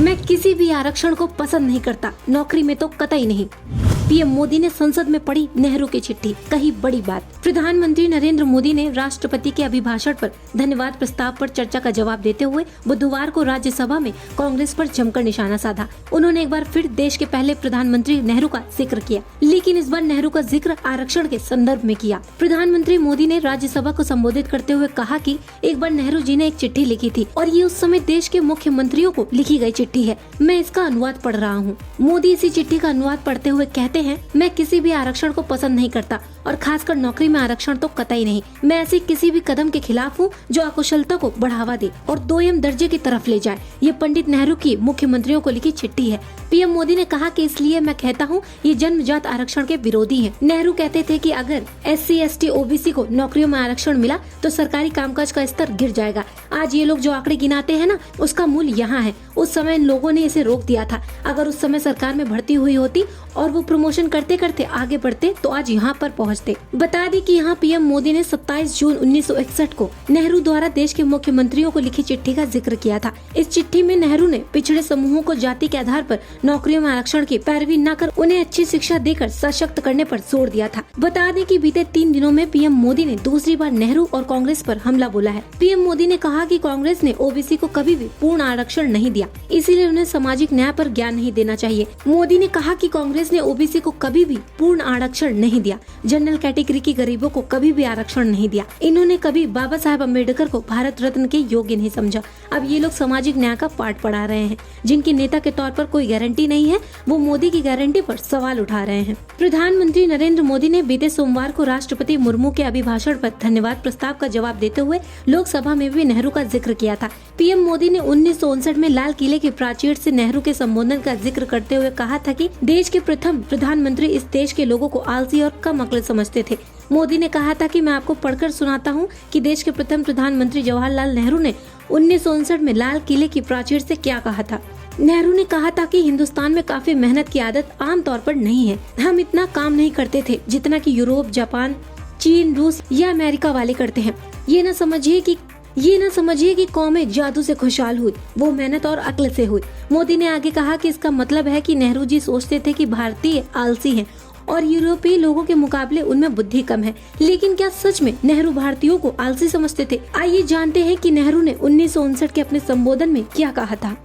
मैं किसी भी आरक्षण को पसंद नहीं करता, नौकरी में तो कतई नहीं। पीएम मोदी ने संसद में पढ़ी नेहरू की चिट्ठी, कही बड़ी बात। प्रधानमंत्री नरेंद्र मोदी ने राष्ट्रपति के अभिभाषण पर धन्यवाद प्रस्ताव पर चर्चा का जवाब देते हुए बुधवार को राज्यसभा में कांग्रेस पर जमकर निशाना साधा। उन्होंने एक बार फिर देश के पहले प्रधानमंत्री नेहरू का जिक्र किया, लेकिन इस बार नेहरू का जिक्र आरक्षण के संदर्भ में किया। प्रधानमंत्री मोदी ने राज्यसभा को संबोधित करते हुए कहा कि एक बार नेहरू जी ने एक चिट्ठी लिखी थी और ये उस समय देश के मुख्यमंत्रियों को लिखी गई चिट्ठी है। मैं इसका अनुवाद पढ़ रहा हूँ। मोदी इसी चिट्ठी का अनुवाद पढ़ते हुए कहते हैं, मैं किसी भी आरक्षण को पसंद नहीं करता और खासकर नौकरी में आरक्षण तो कतई नहीं। मैं ऐसे किसी भी कदम के खिलाफ हूँ जो अकुशलता को बढ़ावा दे और 2M दर्जे की तरफ ले जाए। ये पंडित नेहरू की मुख्यमंत्रियों को लिखी चिट्ठी है। पीएम मोदी ने कहा कि इसलिए मैं कहता हूँ ये जन्मजात आरक्षण के विरोधी हैं। नेहरू कहते थे कि अगर SC, ST, OBC को नौकरियों में आरक्षण मिला तो सरकारी कामकाज का स्तर गिर जाएगा। आज ये लोग जो आंकड़े गिनाते हैं ना, उसका मूल यहाँ है। उस समय इन लोगों ने इसे रोक दिया था। अगर उस समय सरकार में भर्ती हुई होती और वो प्रमोशन करते करते आगे बढ़ते तो आज यहाँ पर पहुँचते। बता दें कि यहाँ पीएम मोदी ने 27 जून 1961 को नेहरू द्वारा देश के मुख्यमंत्रियों को लिखी चिट्ठी का जिक्र किया था। इस चिट्ठी में नेहरू ने पिछड़े समूहों को जाति के आधार पर नौकरियों में आरक्षण की पैरवी न कर उन्हें अच्छी शिक्षा देकर सशक्त करने पर जोर दिया था। बता दें कि बीते 3 दिनों में पीएम मोदी ने दूसरी बार नेहरू और कांग्रेस पर हमला बोला है। पीएम मोदी ने कहा कि कांग्रेस ने OBC को कभी भी पूर्ण आरक्षण नहीं दिया, इसीलिए उन्हें सामाजिक न्याय पर ज्ञान नहीं देना चाहिए। मोदी ने कहा कि कांग्रेस ने OBC को कभी भी पूर्ण आरक्षण नहीं दिया, जनरल कैटेगरी के गरीबों को कभी भी आरक्षण नहीं दिया। इन्होंने कभी बाबा साहेब अम्बेडकर को भारत रत्न के योग्य नहीं समझा। अब ये लोग सामाजिक न्याय का पाठ पढ़ा रहे हैं। जिनके नेता के तौर पर कोई गारंटी नहीं है, वो मोदी की गारंटी पर सवाल उठा रहे हैं। प्रधानमंत्री नरेंद्र मोदी ने बीते सोमवार को राष्ट्रपति मुर्मू के अभिभाषण पर धन्यवाद प्रस्ताव का जवाब देते हुए लोकसभा में भी नेहरू का जिक्र किया था। पीएम मोदी ने 1959 में लाल किले के प्राचीर से नेहरू के संबोधन का जिक्र करते हुए कहा था कि देश के प्रथम प्रधानमंत्री इस देश के लोगों को आलसी और कम अक्ल समझते थे। मोदी ने कहा था कि मैं आपको पढ़कर सुनाता हूं कि देश के प्रथम प्रधानमंत्री जवाहरलाल नेहरू ने 1959 में लाल किले की प्राचीर से क्या कहा था। नेहरू ने कहा था कि हिंदुस्तान में काफी मेहनत की आदत आम तौर पर नहीं है। हम इतना काम नहीं करते थे जितना कि यूरोप, जापान, चीन, रूस या अमेरिका वाले करते हैं। ये न समझिए कि कौमें जादू से खुशहाल हुई, वो मेहनत और अक्ल से हुई। मोदी ने आगे कहा कि इसका मतलब है कि नेहरू जी सोचते थे कि भारतीय आलसी हैं और यूरोपीय लोगों के मुकाबले उनमें बुद्धि कम है। लेकिन क्या सच में नेहरू भारतीयों को आलसी समझते थे? आइए जानते हैं कि नेहरू ने 1959 के अपने संबोधन में क्या कहा था।